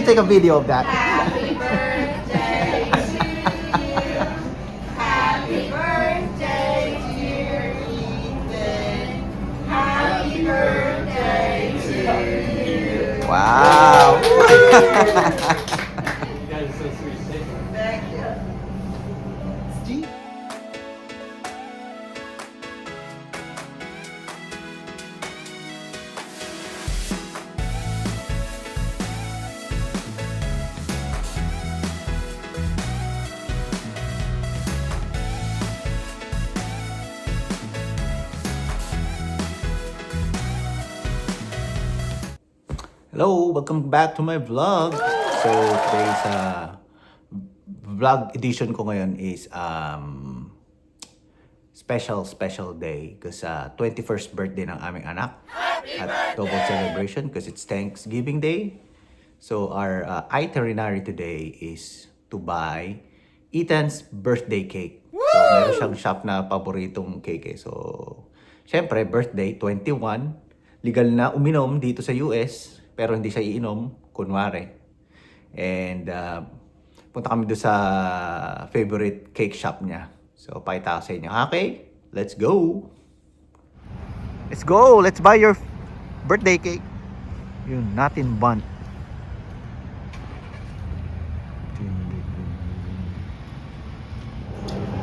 take a video of that. Happy birthday to you. Happy birthday, dear Ethan. Happy birthday to you. Wow. You guys are so sweet. Thank you. Thank you. Hello, welcome back to my vlog. So today's vlog edition ko ngayon is special day because 21st birthday ng aming anak at double celebration because it's Thanksgiving Day. So our itinerary today is to buy Ethan's birthday cake. So meron siyang shop na paboritong cake eh. So syempre birthday 21, legal na uminom dito sa US. Pero hindi siya iinom, kunwari. And punta kami doon sa favorite cake shop niya. So, pakita ko sa inyo. Okay, let's go! Let's go! Let's buy your birthday cake. Yun, natin bun. You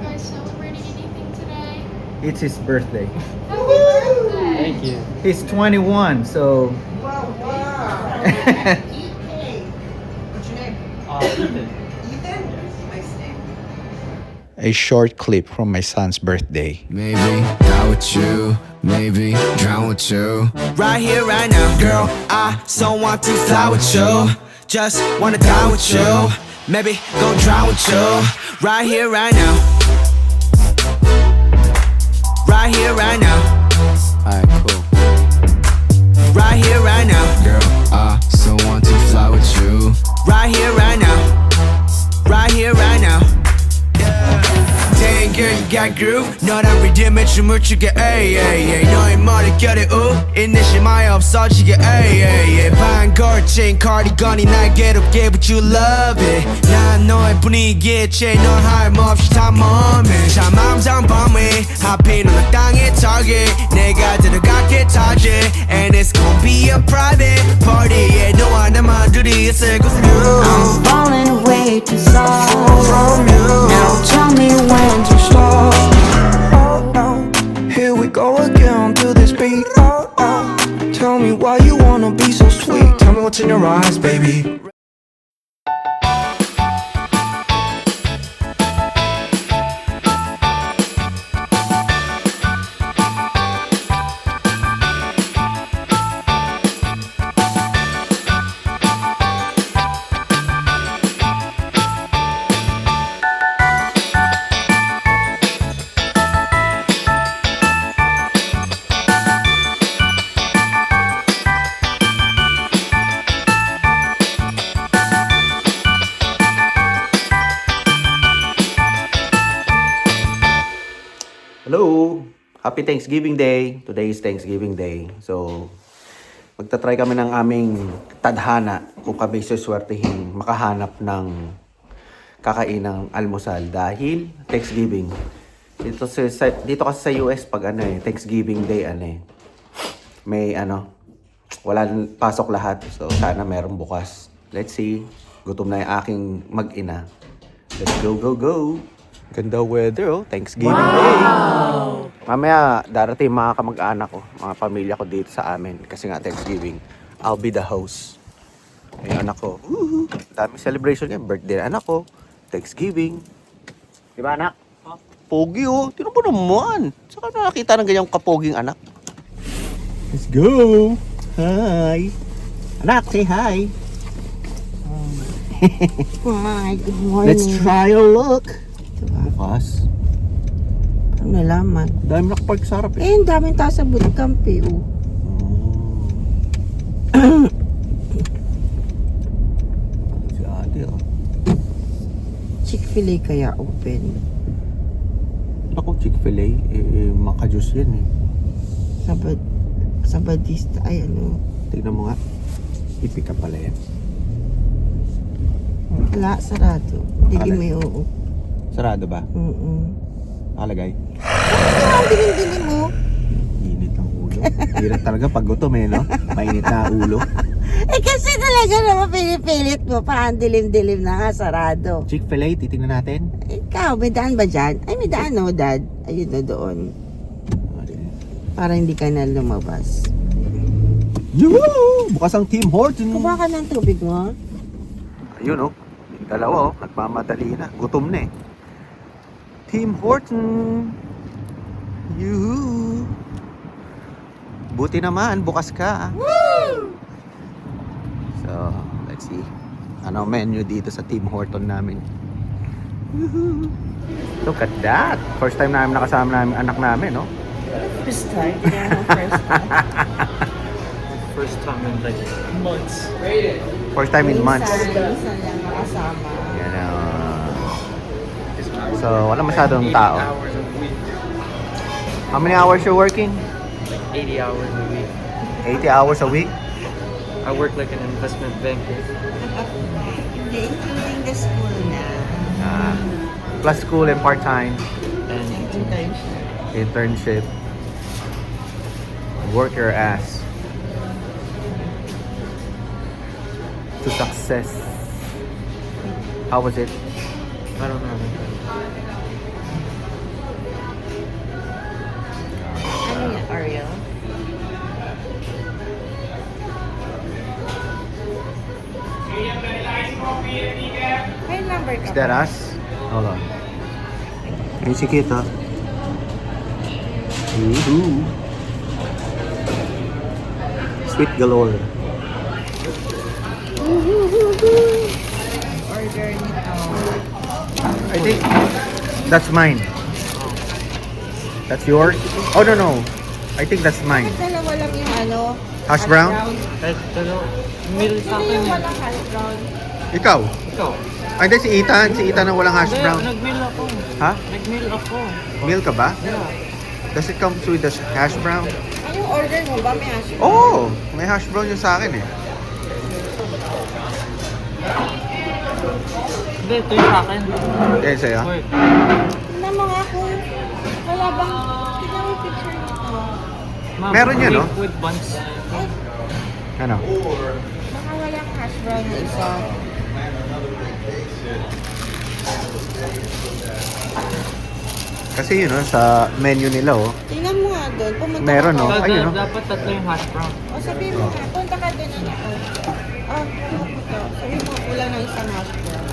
guys celebrating anything today? It's his birthday. Happy birthday! Thank you. He's 21, so... Eat cake. What's your name? Ethan. Ethan? Nice name. A short clip from my son's birthday. Maybe die with you, maybe drown with you. Right here, right now, girl, I so want to fly with you. Just wanna die with you, maybe go drown with you. Right here, right now. Right here, right now. Alright, cool. Right here, right now, girl, I so want to fly with you. Right here, right now. Right here, right now. Dang girl, you got groove. 너랑 리듬에 춤을 추게, ay, ay, ay. 너의 머릿결에 인내심이 없어지게, ay, ay, ay. 반걸친 cardigan이 날 괴롭게, but you love it. 난 너의 분위기에 취해, 넌 하염없이 다 멈춰. 참 항상 밤에 하필 넌 땅에 target. 내가 들어가게 target, and it's gonna be a private party. Yeah, 너와 나만 둘이 있을 곳은 I'm falling way too soft. Now tell me when to stop. Oh no, here we go again to this beat. Oh oh, tell me why you wanna be so sweet. Tell me what's in your eyes, baby. Hello! Happy Thanksgiving Day! Today is Thanksgiving Day. So, magta-try kami ng aming tadhana kung kami suswertehin makahanap ng kakainang almusal dahil Thanksgiving. Dito kasi sa US pag Thanksgiving Day may wala pasok lahat. So, sana meron bukas. Let's see. Gutom na yung aking mag-ina. Let's go, go, go! Ganda weather, Thanksgiving Day. Mamaya, darating mga kamag-anak ko, mga pamilya ko dito sa amin. Kasi nga, Thanksgiving, I'll be the host. Yung anak ko, dami celebration niya. Birthday ng anak ko, Thanksgiving. Diba, anak? Pogi, Tino mo naman. Saka nakakita ng ganyang kapoging anak. Let's go. Hi. Anak, say hi. Hi, good morning. Let's try a look. Bukas. Ano nalaman? Dami nakapark sa harap Ang daming tao sa bootcamp Si ate, Chick-fil-A kaya open. Ako, Chick-fil-A, maka-juice yan Sabadista, ay ano. Tignan mo nga. Ipika pala yan. Wala, sarado. Hindi may oo. Sarado ba? Nakalagay. Ang dilim-dilim mo. Init ang ulo. Hirap talaga pag gutom eh, no? Mainit na ulo. Eh kasi talaga naman pinipilit mo pa. Ang dilim-dilim na nga, sarado. Chick-fil-A, titingnan natin. Ikaw, may daan ba dyan? Ay, may daan no, Dad. Ayun na doon. Para hindi ka na lumabas. Yoo! Bukas ang Tim Hortons. Kuha ka ng tubig mo. Ayun oh. Yung dalawa oh. Nagmamadali na. Gutom na eh. Tim Hortons. Yoo! Buti naman. Bukas ka. So, let's see. Ano ang menu dito sa Tim Hortons namin. Woohoo! Look at that. First time namin nakasama namin anak namin, no? First time. First time. First time in like months. First time in months. Minsan lang makasama. Yan So, wala masyadong 80 tao. hours a week. How many hours you're working? Like 80 hours a week. 80 hours a week? I work like an investment banker. Hindi, including the school na. Plus school and part-time. And Internship. Internship. Work your ass to success. How was it? I don't know. Ano yan, Ariel? May number ka Is that us? Hold on. Yung si Kita. Woohoo! Sweet galore. Order nito. I think that's mine. That's yours? Oh, no. I think that's mine. Dalawa lang yung ano. Hash brown? Kahit meal sa Hindi akin yung eh. walang hash brown. Ikaw? Ikaw? Ay, hindi si Ethan. Si Ethan ang walang hash Hindi, brown. nag-meal ako. Ha? Nag-meal ako. Meal ka ba? Yeah. Does it come with the hash brown? Ano yung order mo ba? May hash brown? Oh, may hash brown yung sa akin eh. Hindi, ito yung sa akin. Yan sa'yo. Wait. Tingnan mo nga kung wala bang... Tingnan mo yung picture nito. Ma'am, Meron yan, no? With buns. Ano? Baka walang hash brown na isa. Kasi yun, no, sa menu nila, oh. Tingnan mo nga doon. Pumunta Meron, ka no? doon. Ayun, no? Dapat tatlo yung hash brown. O sabihin mo nga, punta ka doon na ako. Sabihin mo, wala ng isang hash brown.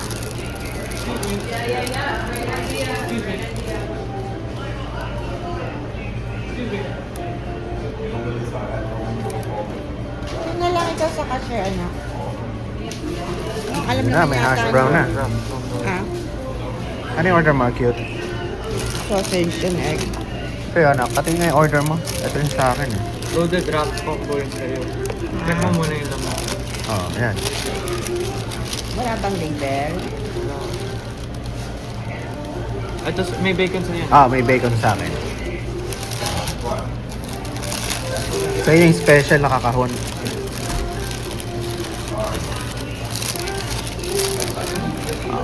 Tingnan lang ikaw sa cashier, anak. Alam Yun na, naman may yata hash brown na. Ha? Ano yung order mo, cute? Sausage and egg. Kaya anak, pati nga yung order mo. Ito yung sa akin eh. Loaded wrap combo yung sa'yo. Check mo muna yung laman. Oh, yan. Wala bang label? Ito, may bacon sa'yo. Ah, may bacon sa akin. So yun yung special na kakahon.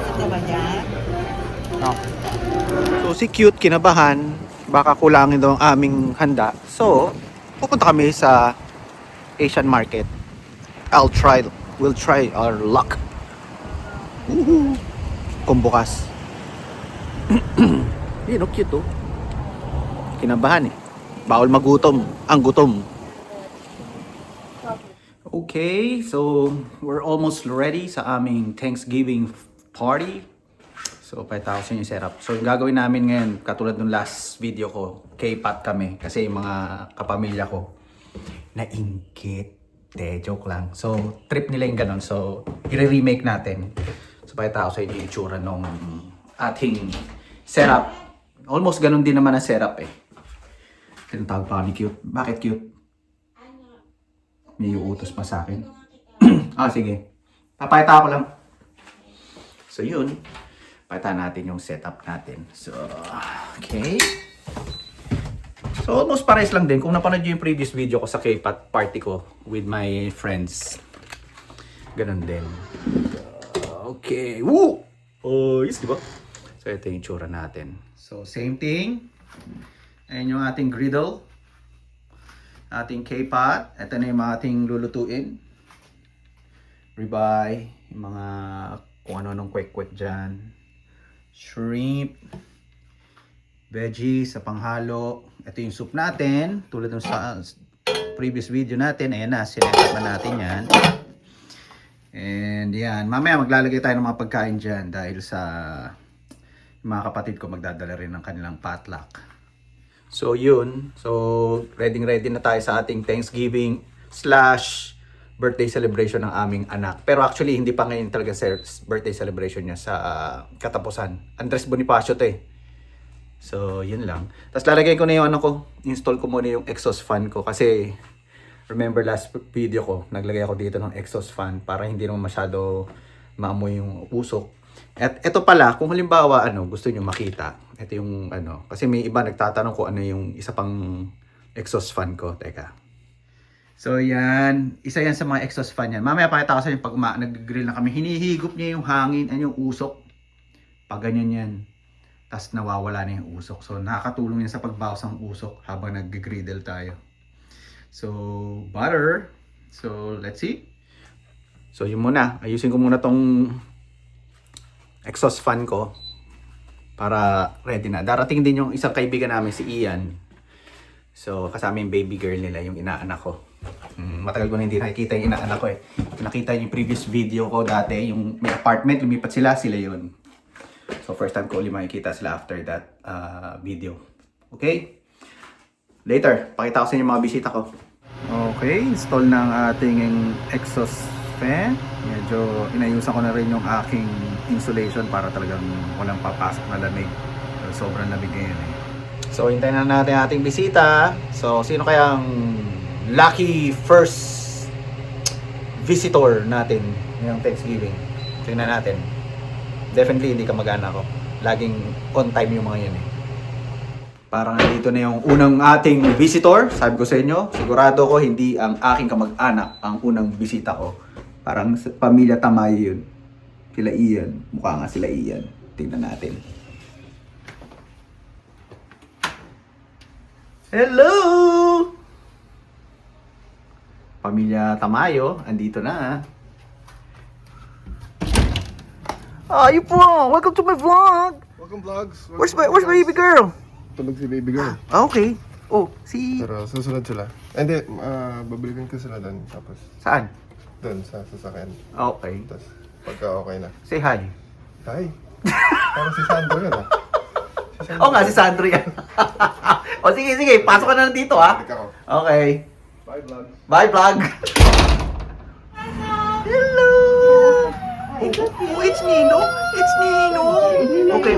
Ito ba dyan? No. So si Cute kinabahan, baka kulangin daw ang aming handa. So, pupunta kami sa Asian market. We'll try our luck. Woohoo! Kung bukas. Yun, oh, cute oh. Kinabahan eh. Bawal magutom. Ang gutom. Okay, so we're almost ready sa aming Thanksgiving party. So, 5,000 yung setup. So, yung gagawin namin ngayon, katulad nung last video ko, K-pop kami. Kasi yung mga kapamilya ko, nainggit. Joke lang. So, trip nila yung ganun. So, i-remake natin. So, 5,000 yung itsura nung ating setup. Almost ganun din naman ang setup eh. Tinatawag pa ni Cute. Bakit Cute? May utos pa sa akin. Sige. Papakita ko lang. So, yun. Pakita natin yung setup natin. So, okay. So, almost pares lang din. Kung napanood nyo yung previous video ko sa K-pop party ko with my friends. Ganun din. Okay. Okay. Woo! Oh, yes, di ba? So, ito yung tsura natin. So, same thing. Ayan yung ating griddle. Ating K-pot. Ito na yung mga ating lulutuin. Ribeye. Yung mga kung ano-anong kwek-kwek dyan. Shrimp. Veggies sa panghalo. Ito yung soup natin. Tulad ng sa previous video natin. Ayan na, sinetat na natin yan. And yan, mamaya maglalagay tayo ng mga pagkain dyan dahil sa mga kapatid ko magdadala rin ng kanilang potluck. So yun, so ready na tayo sa ating Thanksgiving / birthday celebration ng aming anak. Pero actually hindi pa ngayon talaga birthday celebration niya sa katapusan. Andres Bonifacio to eh. So yun lang. Tapos lalagay ko na yung ano ko, install ko muna yung exhaust fan ko kasi remember last video ko, naglagay ako dito ng exhaust fan para hindi naman masyado maamoy yung usok. At ito pala, kung halimbawa gusto niyo makita, ito yung kasi may iba nagtatanong ko ano yung isa pang exhaust fan ko. Teka. So yan, isa yan sa mga exhaust fan yan. Mamaya pakita ko sa inyo pag nag-grill na kami, hinihigop niya yung hangin, yung usok. Pag ganyan yan. Tapos nawawala na yung usok. So nakakatulong yan sa pagbawas ng usok habang nag-griddle tayo. So, butter. So, let's see. So, yun muna. Ayusin ko muna tong exhaust fan ko para ready na. Darating din yung isang kaibigan namin, si Ian. So, kasama yung baby girl nila, yung inaanak ko. Matagal ko na hindi nakikita yung inaanak ko eh. Nakita yung previous video ko dati, yung may apartment, lumipat sila yun. So, first time ko ulit makikita sila after that video. Okay? Later, pakita ko sa inyo mga bisita ko. Okay, install ng ating exhaust fan. Medyo inayusan ko na rin yung aking insulation para talagang walang papasok na lamig. Sobrang lamig ngayon eh. So, hintayin na natin ating bisita. So, sino kayang lucky first visitor natin ngayong Thanksgiving? Tingnan natin. Definitely hindi ka mag-anak ko. Laging on time yung mga yun eh. Parang nandito na yung unang ating visitor. Sabi ko sa inyo, sigurado ko hindi ang aking kamag-anak ang unang bisita ko. Parang pamilya Tamayo yun. Sila Ian. Mukha nga sila Ian. Tingnan natin. Hello! Pamilya Tamayo, andito na. Ay po! Welcome to my vlog! Welcome vlogs. Where's my baby girl? Tulog si baby girl. Ah, okay. Oh, si... Pero susunod sila. Hindi, babalikan ko sila doon. Tapos Saan? doon sa sasakyan. Okay. Tapos pagka okay na. Say hi. Hi! Parang si Sandro yun ah. Oo nga, si Sandro yan. O sige, pasok ka na dito ha. Balik ako. Okay. Bye vlogs. Bye vlog. Hello! Oh, it's Nino. It's Nino. Okay.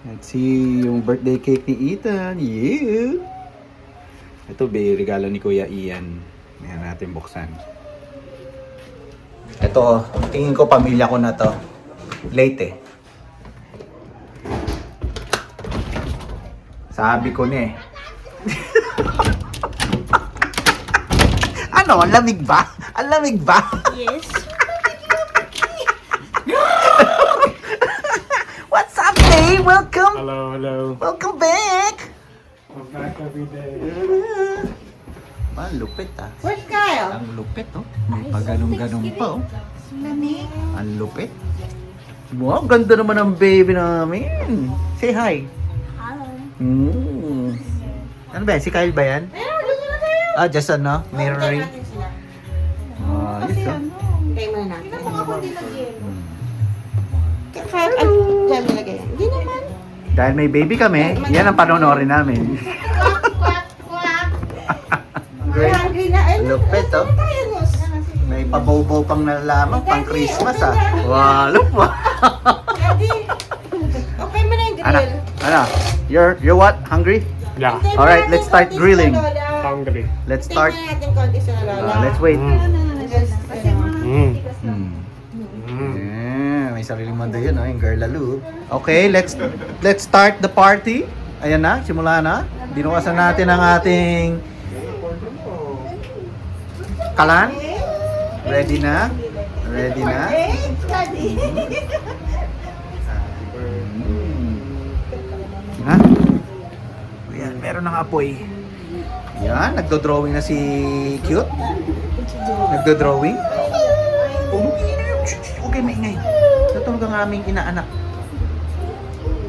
Let's see yung birthday cake ni Ethan. Yeah! Ito regalo ni Kuya Ian. Ayan natin buksan. Ito, tingin ko pamilya ko na to. Late eh. Sabi ko na eh. Ano? Ang lamig ba? Ang lamig ba? Yes. What's up, babe? Welcome! Hello. Welcome back! I'm back every day. Ang lupit ah. Where's Kyle? Ang lupit oh. May paganong-ganong pa oh. Lamig. Ang lupit. Wow, ganda naman ang baby namin. Say hi. Hi. Ano ba yan? Si Kyle ba yan? Ah, just ano? Mirroring. Natin sila. Ah, yes oh. Hintay muna natin. Kyle, dyan nilagay yan. Hindi naman. Dahil may baby kami, yan ang panonorin namin. Great. Hungry na. Ay, Lupit oh. tayo, Nus. May pabow-bow pang nalalaman, pang Christmas ah. Wow, lupa. Daddy, okay mo na yung Ano? grill. You're what? Hungry? Yeah, Hintayin mo Alright, natin let's start konti grilling. sila, Lola. hungry. Let's Hintayin start. mo natin konti sila, Lola. Let's wait. Mm. May sariling mundo yun, yung girl lalo. Okay, let's start the party. Ayan na, simula na. Binukasan natin ang ating kalan. Ready na. Ready na? Ha? Ayan, meron ng apoy. Yan, nagdo-drawing na si Cute. Nagdo-drawing. Okay, maingay. Natulog ang aming inaanak.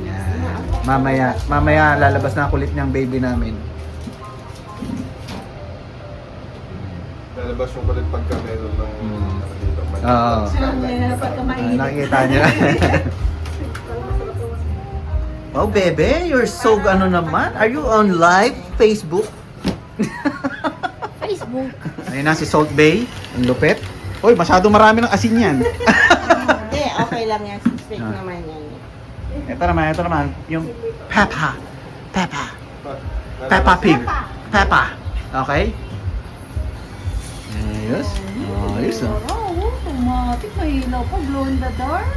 Yan. Mamaya lalabas na kulit niyang baby namin. Lalabas yung kulit pagka meron ng nakikita man. Oo. Nakikita niya. Oh, bebe, you're so ano naman. Are you on live Facebook? Facebook. Ayun na si Salt Bay. Ang lupit. Uy, masyado marami ng asin yan. Hindi, okay lang yan. Steak naman yan. Ito naman. Yung Peppa. Peppa Pig. Peppa. Okay? Ayos. Ayos, oh. Automatic. Mahilo pa. Glow in the dark.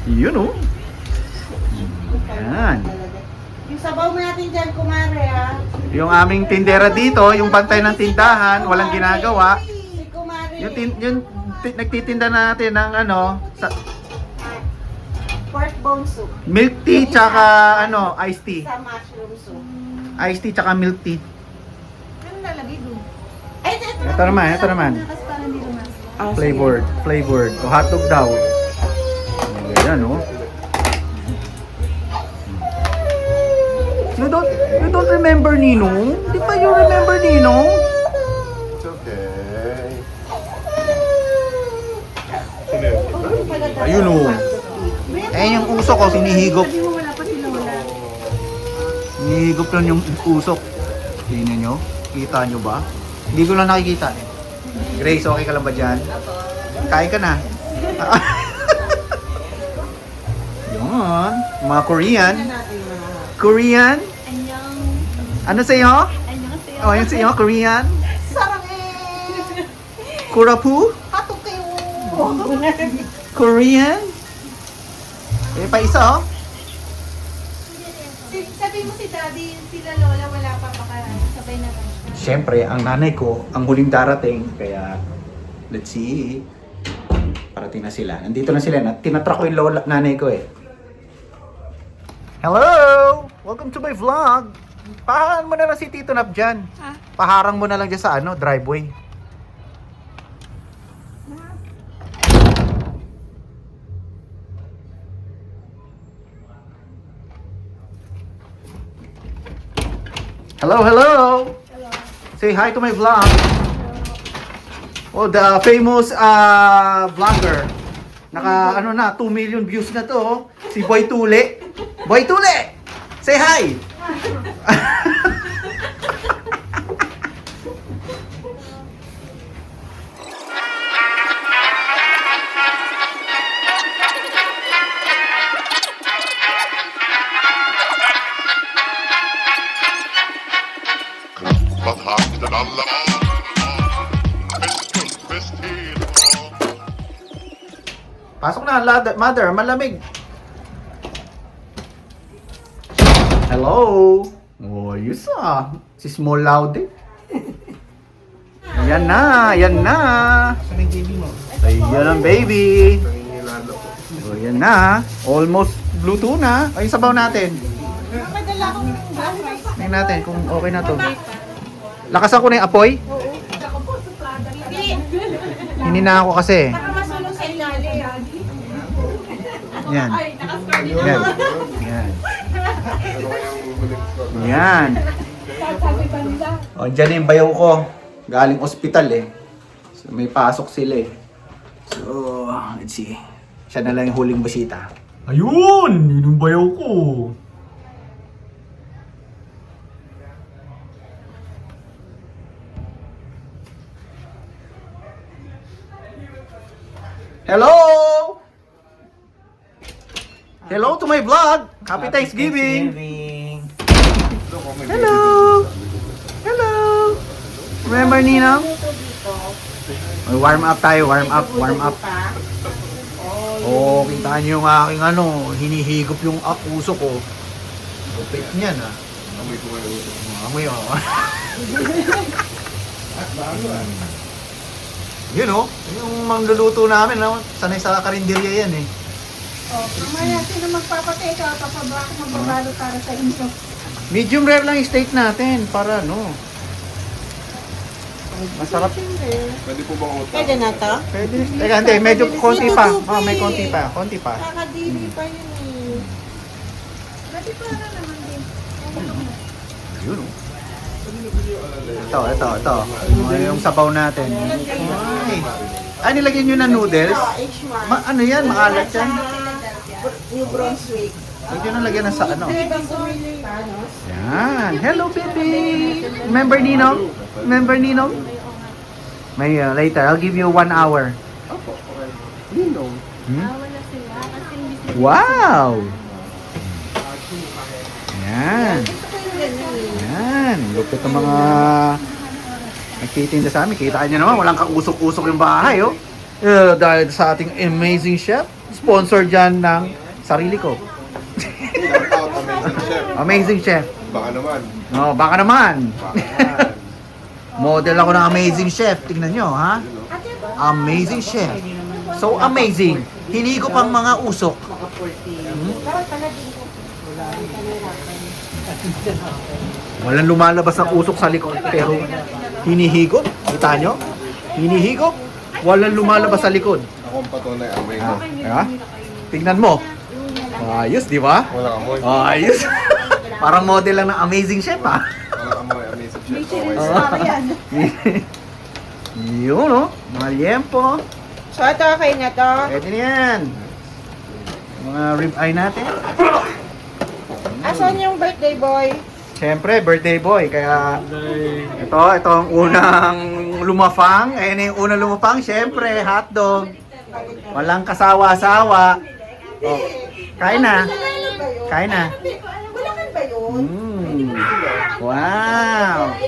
Yun, oh. Yan. Yung sabaw natin dyan, kumare, ha? Yung aming tindera dito, yung bantay ng tindahan, walang ginagawa. Si kumare. Nagtitinda natin ng ano, sa Pork bone soup. milk tea tsaka ano, iced tea. Sa mushroom soup. Iced tea tsaka milk tea. Ano lalagay doon? Ay, Ito naman. Kasi parang hindi lumas. Flavored. O hotdog daw. Ayan, oh. You don't remember Ninong? Di ba you remember Ninong? It's okay. Sino yun? Ayun, oh. Eh, yung usok ko, sinihigop. Sabi mo wala pa si Lola. Sinihigop lang yung usok. Tingnan nyo. Kita nyo ba? Hindi ko lang nakikita. Grace, okay ka lang ba dyan? Kain ka na. Yun. Mga Korean. Korean? Anyang. Ano sa'yo? Anyang sa'yo. Oh, yun sa'yo, Korean? sarang Kurapu? Hatok kayo. Korean? Eh, pa isa, oh. Sabi mo si Daddy, sila Lola, wala pa baka sabay na lang. Siyempre, ang nanay ko, ang huling darating. Kaya, let's see. Parating na sila. Nandito na sila. Tinatrack ko yung nanay ko, eh. Hello! Welcome to my vlog. Paharang mo na lang si Tito Nap dyan. Paharang mo na lang dyan sa driveway. Hello! Say hi to my vlog. Oh, the famous vlogger. Naka 2 million views na to. Oh. Si Boy Tule. Boy Tule! Say hi! Wat hangt er allemaal? Best helemaal. Pasok na, mother, malamig. Hello? Oh, yus ah. Si Small Loud eh. Ayan na. Ayan ang baby. Nangingilala po. Oh, ayan na. Almost Bluetooth na. Ay, sabaw natin. Tingnan natin kung okay na to. Lakasan ko na yung apoy. Hinina ako kasi. Masulong sa ilalim. Yan. Yan. Yan. Ano kayang kulit ko? Yan. O, dyan na yung bayaw ko. Galing ospital eh. So, may pasok sila eh. So, let's see. Siya na lang yung huling bisita. Ayun! Yun yung bayaw ko. Hello! Hello to my vlog! Happy Thanksgiving! Hello! Hello! Remember, Ninang? Warm up tayo, warm up. Oh, kita niyo yung aking hinihigop yung puso ko. Lupit niyan ah. Amoy ko kayo. Amoy oh. Yun oh, yung mangluluto namin, no? Sanay sa karinderya yan eh. Oh, mamaya sino magpapatay ka, papabako magbabalo para sa inyo. Medium rare lang yung steak natin para no. Masarap. Pwede po bang utang? Pwede na to? Pwede. Teka, hindi, medyo konti pa. Oh, may konti pa, konti pa. Kakadili pa yun eh. Pwede para naman din. Yun oh. Ito. Yung sabaw natin. Ay, nilagyan nyo ng noodles? Ano yan? Maalat yan? New Brunswick. Lagyan na lagyan ng sa ano. Ibang bumili pa, no? Yan. Hello, baby! Remember Ninong? Remember Ninong? May later, I'll give you 1 hour. Ninong. Wala sila kasi hindi sila. Wow! Yan. Gusto ko yung ganun eh. Yan. Lupit ng mga nagtitinda sa amin. Kita nyo naman, walang kausok-usok yung bahay, oh. Dahil sa ating amazing chef, sponsor dyan ng sarili ko. Shout out, amazing chef. Amazing chef. Baka naman. No, baka naman. Baka naman. Model ako ng amazing chef. Tingnan nyo, ha? Amazing chef. So amazing. Hinigo pang mga usok. Walang lumalabas ng usok sa likod, pero hinihigop. Kita nyo? Hinihigop. Walang lumalabas sa likod. Akong patunay, amoy ko. Ha? Tingnan mo. Ayos, di ba? Walang amoy. Ayos. Parang model lang ng amazing chef, ha? Walang amoy, amazing chef. Okay. Yun, no? Mga liempo. So, ito okay na to. Pwede na yan. Mga rib eye natin. Asan yung birthday boy? Siyempre, birthday boy. Kaya, ito ang unang lumafang. Ayan yung unang lumafang. Siyempre, hotdog. Walang kasawa-sawa. Oh, kain na. Kain na. Bulacan ba yun? Wow.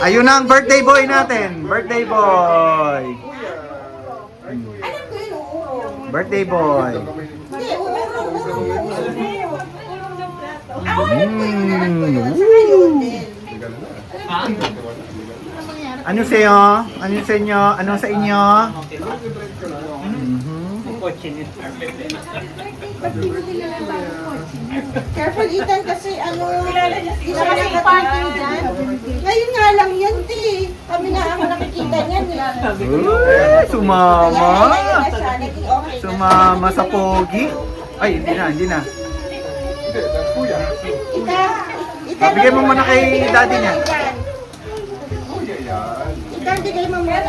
Ayun na ang birthday boy natin. Birthday boy. Alam ko yun, uurong. Birthday boy. Hindi, uurong. Ano sa iyo? Ano sa inyo? Ano sa inyo? Careful, Ethan, kasi ano, hindi ka nakakatingin dyan. Ngayon nga lang yan, te. Kami nga ako nakikita niyan eh. Sumama. Ngayon na siya, naging okay na. Sumama sa pogi. Ay, hindi na. Hindi, that's kuya. Ethan, Bigay mo muna kay daddy niya. Kuya yan. Ethan, bigay mo muna.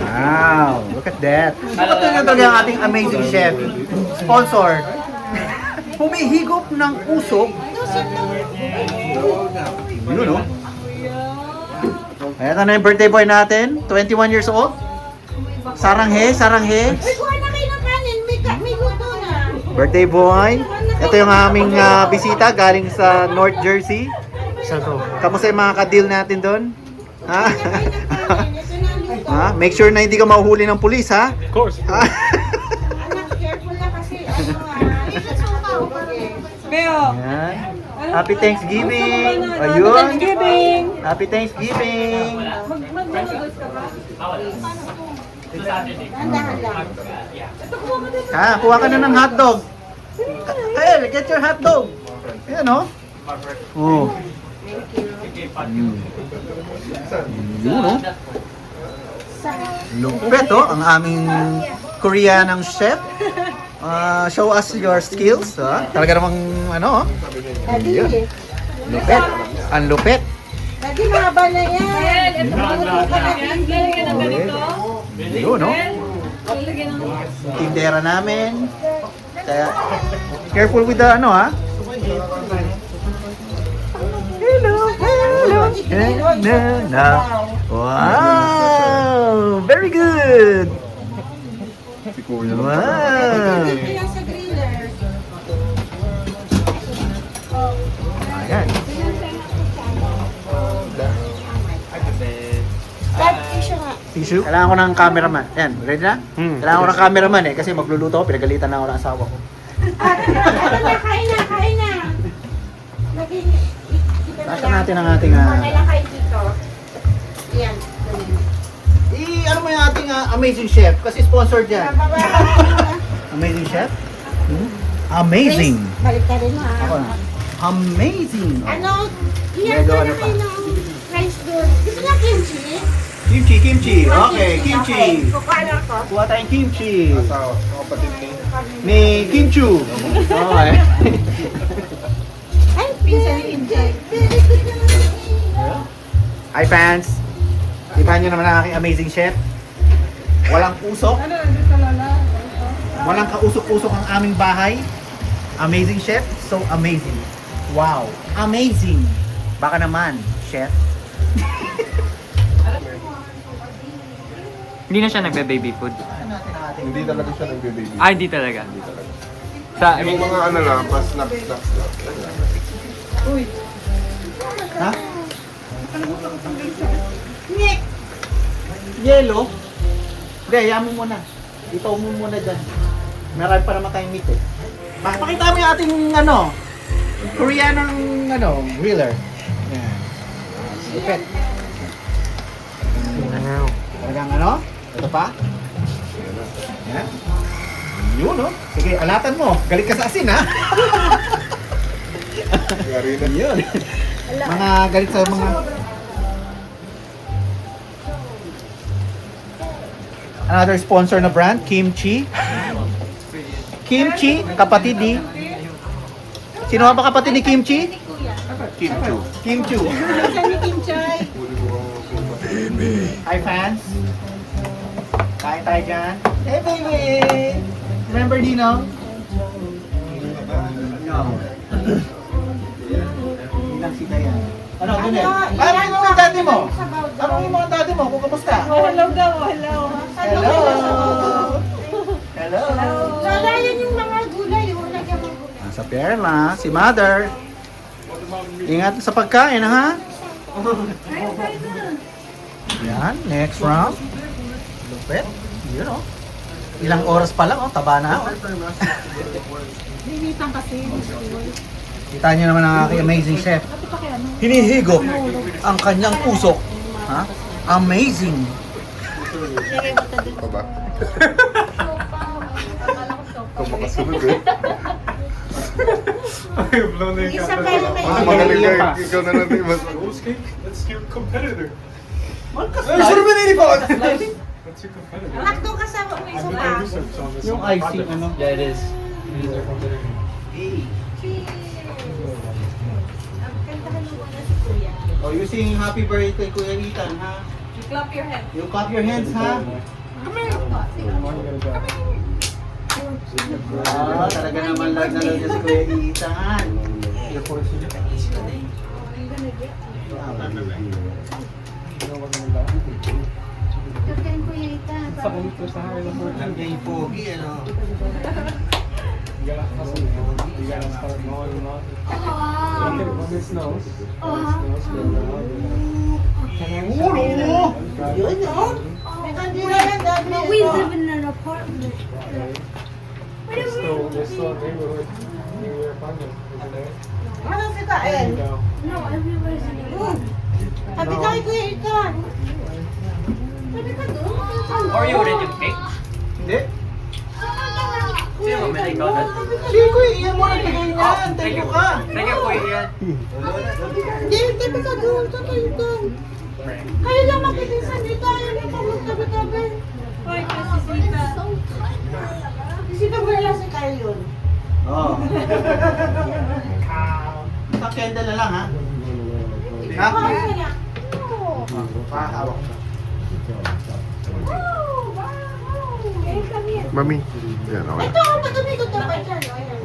Wow, look at that. Ito na talaga ang ating amazing chef. Sponsor. Humihigop ng usok. Yun, no? Ito na yung birthday boy natin. 21 years old. Saranghe. Uy, kuha na kayo ng kanin. May luto na. Birthday boy. Ito yung aming bisita galing sa North Jersey. Kamusta yung mga ka-deal natin doon? Ha? Ito na ang luto. Ha? Make sure na hindi ka mahuhuli ng pulis, ha? Of course. Ha? Anak, careful na kasi. Yan. Happy Thanksgiving! Ayun! Happy Thanksgiving! Dahan-dahan lang. Kuha ka na ng hotdog. Hey, get your hotdog. Ayan, no? Oh. Yun, no? Lupet, oh. Ang aming Koreanang chef. Show us your skills. Talaga namang, ano, oh. Daddy, Lupet. Ang lupet. Daddy, mahaba na yan. Maluto ka na din. Yun, no? Tindera namin. Kaya, careful with the, ano, ha? Hello, hello. Wow! Very good! Si kuya. Wow! Ito yan sa griller. Ayan. Dad, tissue nga. Tissue? Kailangan ko ng cameraman. Ayan, ready na? Kailangan ko ng cameraman eh, kasi magluluto ako, pinagalitan na ako ng asawa ko. Kain na. Naging, Buksan natin ang ating Kailan kayo dito? Yan. ano mo yung ating Amazing Chef? Kasi sponsored yan. Amazing Chef? Amazing. Balik ka rin mo Ako ha. na. Amazing. Ano? Iyan Medyo ka ano na pa? kayo ng rice doon. Gusto niya kimchi? Kimchi. Okay, kimchi. Okay, kukuha na ako. Kuha tayong kimchi. Asawa, kapatid ni. Ni Kimchu. Okay. Ay, pinsan ni Injay. Hi fans. Kita nyo naman ang aking Amazing Chef. Walang usok. Walang kausok-usok ang aming bahay. Amazing Chef, so amazing. Wow, amazing. Baka naman, Chef. Hindi na siya nagbe-baby food. Hindi talaga siya nagbe-baby. Ah, hindi talaga. Sa, Yung mga ano lang, pas snacks. Ha? Yellow? Hindi, ayaw mo muna. Itaw mo muna dyan. Meron pa naman tayong meat eh. Pakita mo yung ating Koreanong griller. Yan. Lupet. Talagang ito pa. Yan. Yun Sige, alatan mo. Galit ka sa asin ha. Yari na. Yun. Mga galit sa mga... Another sponsor na brand, Kimchi. Kimchi, kapatid ni... Sino nga ba kapatid ni Kimchi? Kimchu. Pinsan ni Kimchay. Hi fans. Kain tayo dyan. Hey baby! Remember Dino? No. Ilang sila yan. Ano, ganyan? Ano yung mga daddy mo? Ano yung mga daddy mo? Kung kamusta? Hello daw, hello. Hello! Hello! Lalayan yung mga gulay. Lagyan mo gulay. Nasa Perla, si Mother. Ingat sa pagkain, ha? Yan, next round. Lupet. Yun, Ilang oras pa lang, taba na, Linitan kasi. Kita niyo naman ang aking Amazing Chef. Hinihigop ang kanyang usok. Ha? Amazing! Pa ba? Ikaw makasunod eh. Ay, blow na yung Isa camera. kayo may Mas magaling ka, ikaw na natin mas... That's your competitor. Ay, sure ba nilipot? That's your competitor. Nakto ka sa may I'm sopa. the research on this. Yung icing, ano? Yeah, it is. It is their competitor. Kantahan mo muna si Kuya. Oh, you sing happy birthday, Kuya Ethan, ha? You clap your hands. You clap your hands, ha? Ah, talaga naman love na love niya si Kuya Ethan. Kakain Kuya Ita. Alam niya yung pogi, ano? You gotta start mowing them off. When it snows. Ulo! Yun, no? May kandila yan, dami. But we live in an apartment. There's still a neighborhood near your apartment, isn't there? Ano si There Kael? you go. No, everybody's in an apartment. Sabi ka kay Kuya Ita. Sabi ka doon. Or you wouldn't you pick? Hindi. Sino ba may ikaw doon? Si Kuya Ian mo nagbigay niyan. Thank you ka. Thank you, Kuya Ian. Hindi, sabi ka doon. Sa tayo. Kayo lang magpipinsan dito. Ayaw niyo pa magtabi-tabi. Hoy, kasi Sita. Sita mo lang si Kael yun. Oo. Sa candle na lang, ha? Ha? Ay, kaya. Hawak ka. Mami. Yan, okay. Ito, madumi ko ito pa dyan.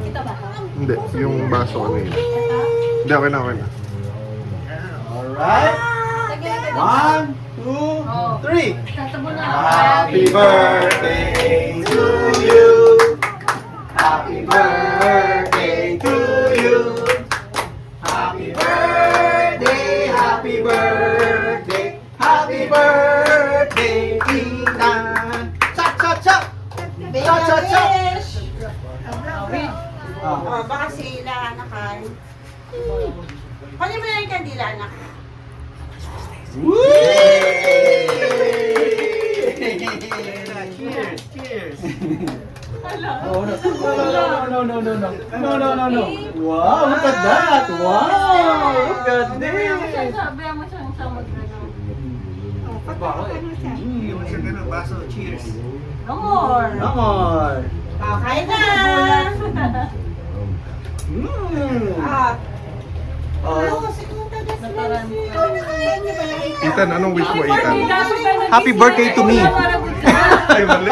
Ito ba? Hindi, yung baso ano yun. Hindi, okay na. Alright. 1, 2, 3. Happy birthday to you. Happy birthday to you. Happy birthday, happy birthday, happy birthday, Ethan. Chop, chop, chop. Chop, chop, chop. Oh, baka sila nakain. Kunin mo na yung kandila. kandila, anak. Cheers! Cheers! Oh, no. Wow, look at that! Wow! Look at this! Sabi mo siyang mag-ano. Cheers! No more. No more! Kain na! Oh, Ethan, anong wish mo, Ethan? happy birthday to me! Ay, mali.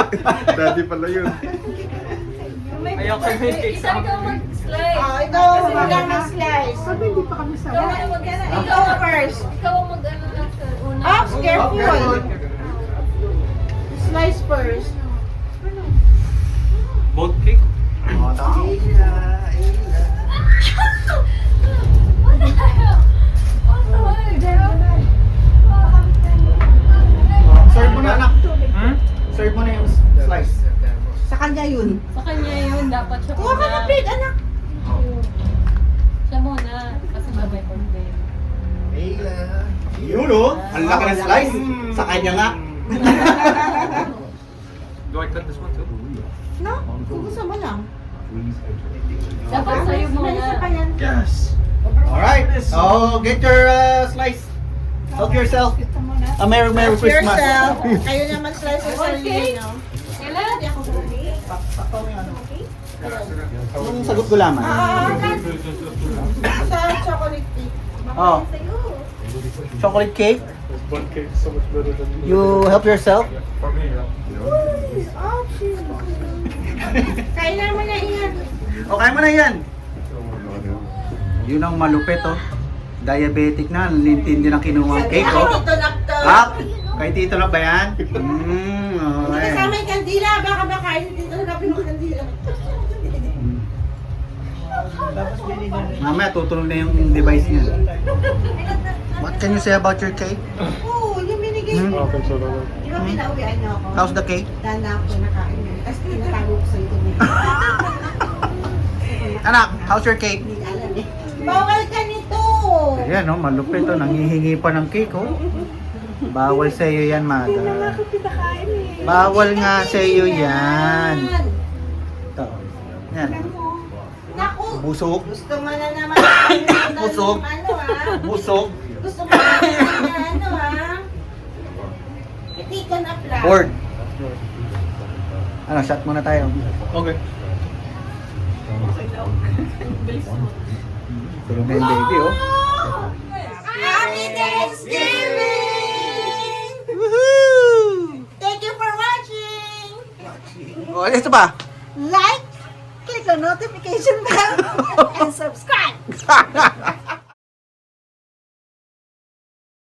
Daddy pala yun. Isa ikaw mag-slice. Ikaw, maglang ng slice. Ikaw ang mag-ano. Ikaw first. Ikaw ang mag-ano lang sa una. Ops, careful. Slice first. Boat cake? Serve mo na, anak. Serve mo na yung slice. Sa kanya yun. Sa kanya yun, dapat siya Kuha ka ng plate, anak. Siya muna. Kasi babay ko din. Yun o, ang laki ng slice. Sa kanya nga. Do I cut this one too? No? Kung gusto mo lang. Dapat sa'yo Isa muna. pa yan. Yes. Alright, so get your slice. Help yourself. A Merry Christmas. Yourself. Kayo naman slice sa sarili, no? Kailan? Hindi ako sabi. Yung sagot ko lamang. Sa chocolate cake. Oh. Chocolate cake. This bun cake is so much better than You help yourself. For me, yeah. Kain na mo na iyan. Okay mo na yan. Yun ang malupit oh. Diabetic na. Nintindi na kinuha ang cake oh. Ito na to. Ah, kay Tito na ba yan? Hindi Okay. kasama yung kandila. Baka makain dito na yung kandila. Mamaya tutunog na yung device niya. What can you say about your cake? Oo, yung binigay niyo. Oh, okay, so that Di ba pinauwian niyo ako? How's the cake? Dana ako nakain yun. Tapos tinatago ko sa ito. Anak, how's your cake? Hindi alam eh. Bawal ka nito! Ayan oh, malupit oh. Nangihingi pa ng cake oh. Bawal sa iyo yan, mother. Bawal nga sa iyo yan. Ito. Yan. Naku! Busog. Gusto mo na naman. Busog. Ano ah? Busog. Gusto mo na naman na ano ah? Itikan up lang. Bored. Ano, shot muna tayo. Okay. Tulog na yung baby oh. Happy Thanksgiving! Woohoo! Thank you for watching! Oh, ito pa. Like, click the notification bell, and subscribe.